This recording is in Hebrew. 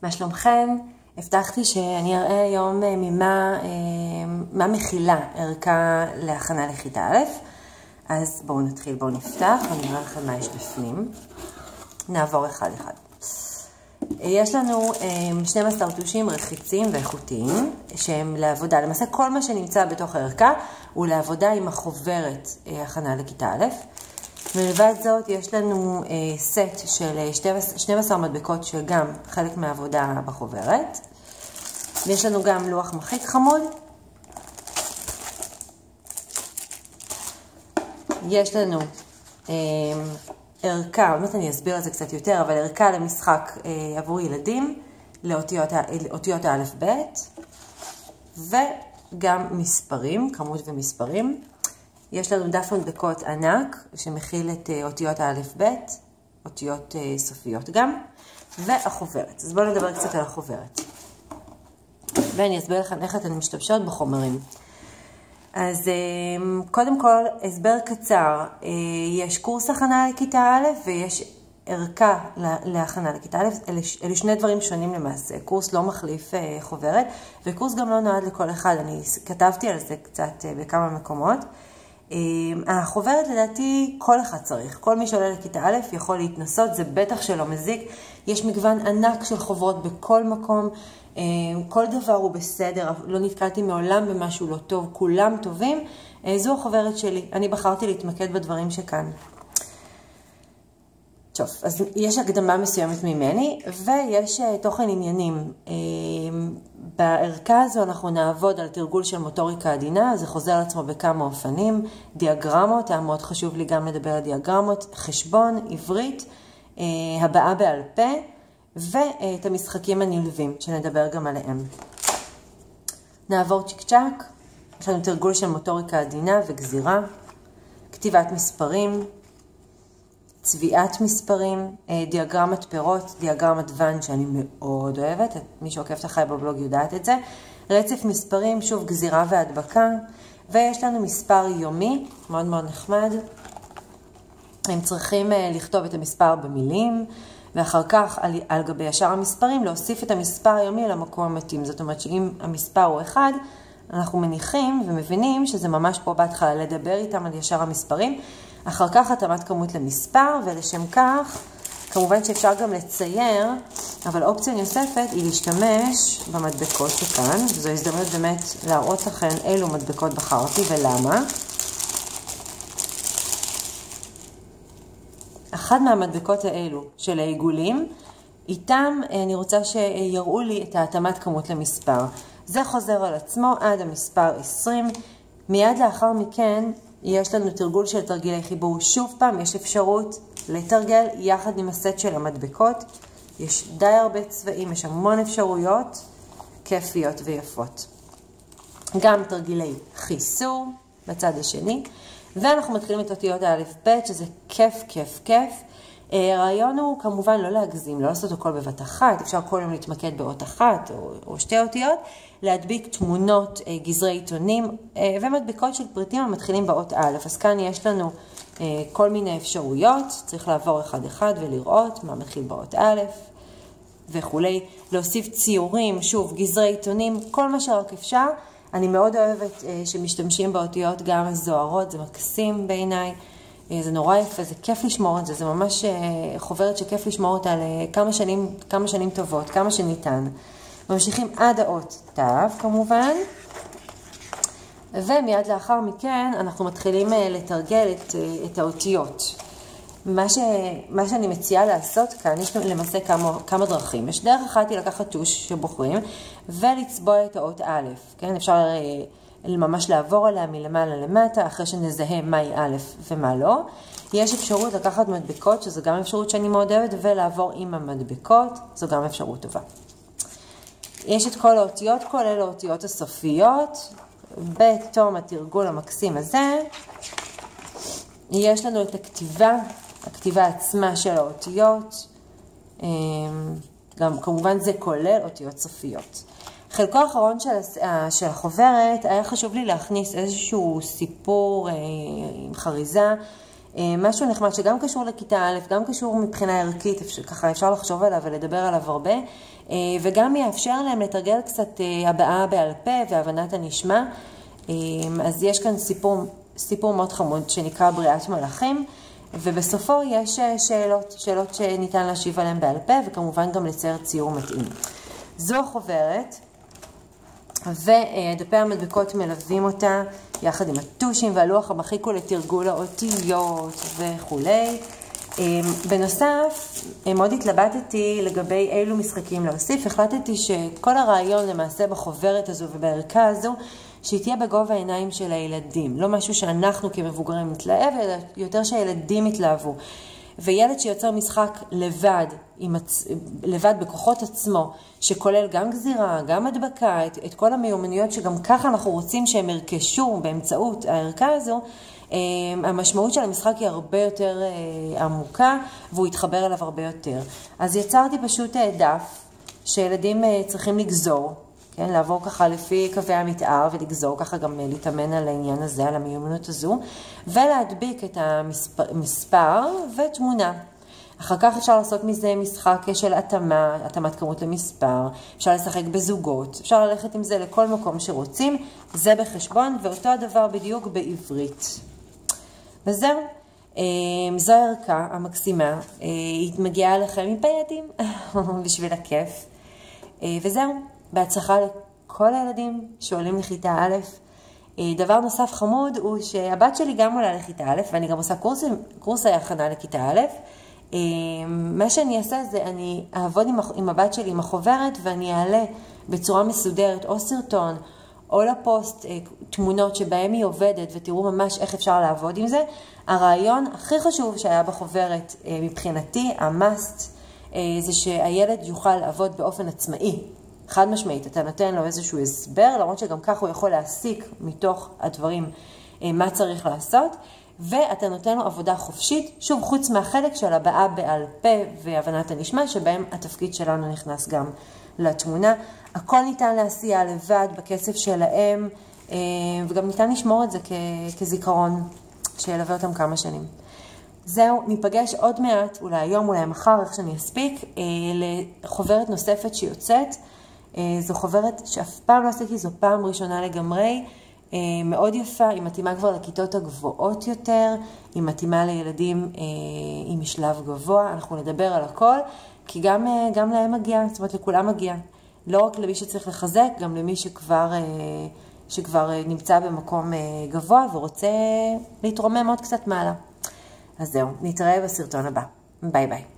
מה שלומכם? הבטחתי שאני אראה היום מה מכילה ערכה להכנה לכיתה א', אז בואו נתחיל, בואו נפתח ונראה לכם מה יש בפנים. נעבור אחד אחד. יש לנו 12 טושים רחיצים ואיכותיים שהם לעבודה. למעשה כל מה שנמצא בתוך הערכה הוא לעבודה עם החוברת הכנה לכיתה א'. מלבד זאת יש לנו סט של 12 מדבקות שגם חלק מהעבודה בחוברת. ויש לנו גם לוח מחיק חמוד. יש לנו ערכה, עוד מעט אני אסביר על זה קצת יותר, אבל ערכה למשחק עבור ילדים, לאותיות האלף ב', וגם מספרים, כמות ומספרים. יש לנו דף מדבקות ענק שמכיל את אותיות האלף ב', אותיות סופיות גם, והחוברת. אז בואו נדבר קצת על החוברת. ואני אסביר לכם איך אתן משתמשות בחומרים. אז קודם כל, הסבר קצר, יש קורס הכנה לכיתה א' ויש ערכה להכנה לכיתה א', אלה שני דברים שונים למעשה. קורס לא מחליף חוברת, וקורס גם לא נועד לכל אחד, אני כתבתי על זה קצת בכמה מקומות. החוברת לדעתי כל אחד צריך, כל מי שעולה לכיתה א' יכול להתנסות, זה בטח שלא מזיק, יש מגוון ענק של חוברות בכל מקום, כל דבר הוא בסדר, לא נתקלתי מעולם במשהו לא טוב, כולם טובים, זו החוברת שלי, אני בחרתי להתמקד בדברים שכאן. טוב, אז יש הקדמה מסוימת ממני, ויש תוכן עניינים. בערכה הזו אנחנו נעבוד על תרגול של מוטוריקה עדינה, זה חוזר לעצמו בכמה אופנים, דיאגרמות, מאוד חשוב לי גם לדבר על דיאגרמות, חשבון, עברית, הבעה בעל פה, ואת המשחקים הנלווים, שנדבר גם עליהם. נעבור צ'יק צ'ק, יש לנו תרגול של מוטוריקה עדינה וגזירה, כתיבת מספרים, צביעת מספרים, דיאגרמת פירות, דיאגרמת ון שאני מאוד אוהבת, מי שעוקבת אחרי בבלוג יודעת את זה, רצף מספרים, שוב גזירה והדבקה, ויש לנו מספר יומי, מאוד מאוד נחמד, הם צריכים לכתוב את המספר במילים, ואחר כך על גבי ישר המספרים להוסיף את המספר היומי למקום המתאים, זאת אומרת שאם המספר הוא 1, אנחנו מניחים ומבינים שזה ממש פה בהתחלה לדבר איתם על ישר המספרים, אחר כך התאמת כמות למספר, ולשם כך, כמובן שאפשר גם לצייר, אבל אופציה נוספת היא להשתמש במדבקות שכאן. זו הזדמנות באמת להראות לכם אילו מדבקות בחרתי ולמה. אחת מהמדבקות האלו של העיגולים, איתם אני רוצה שיראו לי את התאמת כמות למספר. זה חוזר על עצמו עד המספר 20. מיד לאחר מכן, יש לנו תרגול של תרגילי חיבור. שוב פעם, יש אפשרות לתרגל יחד עם הסט של המדבקות. יש די הרבה צבעים, יש המון אפשרויות כיפיות ויפות. גם תרגילי חיסור בצד השני. ואנחנו מתחילים את אותיות האלף ב' שזה כיף, כיף, כיף. הרעיון הוא כמובן לא להגזים, לא לעשות הכל בבת אחת, אפשר כל יום להתמקד באות אחת או שתי אותיות, להדביק תמונות, גזרי עיתונים ומדבקות של פריטים המתחילים באות א'. אז כאן יש לנו כל מיני אפשרויות, צריך לעבור אחד אחד ולראות מה מתחיל באות א' וכולי, להוסיף ציורים, שוב גזרי עיתונים, כל מה שרק אפשר. אני מאוד אוהבת שמשתמשים באותיות גם הזוהרות, זה מקסים בעיניי. זה נורא יפה, זה כיף לשמור את זה, זה ממש חוברת שכיף לשמור אותה כמה שנים טובות, כמה שניתן. ממשיכים עד האות תו כמובן, ומיד לאחר מכן אנחנו מתחילים לתרגל את האותיות. מה שאני מציעה לעשות כאן, יש למעשה כמה דרכים. יש דרך אחת היא לקחת טוש שבוחרים ולצבוע את האות א', כן? אפשר ממש לעבור עליה מלמעלה למטה, אחרי שנזהה מהי א' ומה לא. יש אפשרות לקחת מדבקות, שזו גם אפשרות שאני מאוד אוהבת, ולעבור עם המדבקות, זו גם אפשרות טובה. יש את כל האותיות, כולל האותיות הסופיות. בתום התרגול המקסים הזה, יש לנו את הכתיבה עצמה של האותיות. גם כמובן זה כולל אותיות סופיות. חלקו האחרון של החוברת, היה חשוב לי להכניס איזשהו סיפור עם חריזה, משהו נחמד שגם קשור לכיתה א', גם קשור מבחינה ערכית, ככה אפשר לחשוב עליו ולדבר עליו הרבה, וגם יאפשר להם לתרגל קצת הבעה בעל פה והבנת הנשמע. אז יש כאן סיפור מאוד חמוד שנקרא בריאת מלאכים, ובסופו יש שאלות שניתן להשיב עליהן בעל פה, וכמובן גם לצייר ציור מתאים. זו חוברת, ודפי המדבקות מלווים אותה יחד עם הטושים והלוח המחיקו לתרגול האותיות וכו'. בנוסף, מאוד התלבטתי לגבי אילו משחקים להוסיף. החלטתי שכל הרעיון למעשה בחוברת הזו ובערכה הזו, שהיא תהיה בגובה העיניים של הילדים. לא משהו שאנחנו כמבוגרים מתלהב, אלא יותר שהילדים יתלהבו. וילד שיוצר משחק לבד בכוחות עצמו, שכולל גם גזירה, גם הדבקה, את כל המיומנויות שגם ככה אנחנו רוצים שהם ירכשו באמצעות הערכה הזו, המשמעות של המשחק היא הרבה יותר עמוקה, והוא יתחבר אליו הרבה יותר. אז יצרתי פשוט דף שילדים צריכים לגזור, כן, לעבור ככה לפי קווי המתאר ולגזור, ככה גם להתאמן על העניין הזה, על המיומנות הזו, ולהדביק את המספר ותמונה. אחר כך אפשר לעשות מזה משחק של התאמת כמות למספר, אפשר לשחק בזוגות, אפשר ללכת עם זה לכל מקום שרוצים, זה בחשבון, ואותו הדבר בדיוק בעברית. וזהו, זו הערכה המקסימה, היא מגיעה לכם עם פייטים בשביל הכיף, וזהו. בהצלחה לכל הילדים שעולים לכיתה א'. דבר נוסף חמוד הוא שהבת שלי גם עולה לכיתה א', ואני גם עושה קורס הכנה לכיתה א'. מה שאני אעשה זה אני אעבוד עם הבת שלי עם החוברת, ואני אעלה בצורה מסודרת או סרטון או לפוסט תמונות שבהם היא עובדת, ותראו ממש איך אפשר לעבוד עם זה. הרעיון הכי חשוב שהיה בחוברת מבחינתי, המאסט, זה שהילד יוכל לעבוד באופן עצמאי. חד משמעית, אתה נותן לו איזשהו הסבר, למרות שגם כך הוא יכול להסיק מתוך הדברים מה צריך לעשות, ואתה נותן לו עבודה חופשית, שוב, חוץ מהחלק של הבעה בעל פה והבנת הנשמע, שבהם התפקיד שלנו נכנס גם לתמונה. הכל ניתן להסיע לבד בקצב שלהם, וגם ניתן לשמור את זה כזיכרון שילווה אותם כמה שנים. זהו, ניפגש עוד מעט, אולי היום, אולי מחר, איך שאני אספיק, לחוברת נוספת שיוצאת. זו חוברת שאף פעם לא עשיתי, זו פעם ראשונה לגמרי, מאוד יפה, היא מתאימה כבר לכיתות הגבוהות יותר, היא מתאימה לילדים עם משלב גבוה, אנחנו נדבר על הכל, כי גם להם מגיע, זאת אומרת לכולם מגיע, לא רק למי שצריך לחזק, גם למי שכבר נמצא במקום גבוה ורוצה להתרומם עוד קצת מעלה. אז זהו, נתראה בסרטון הבא. ביי ביי.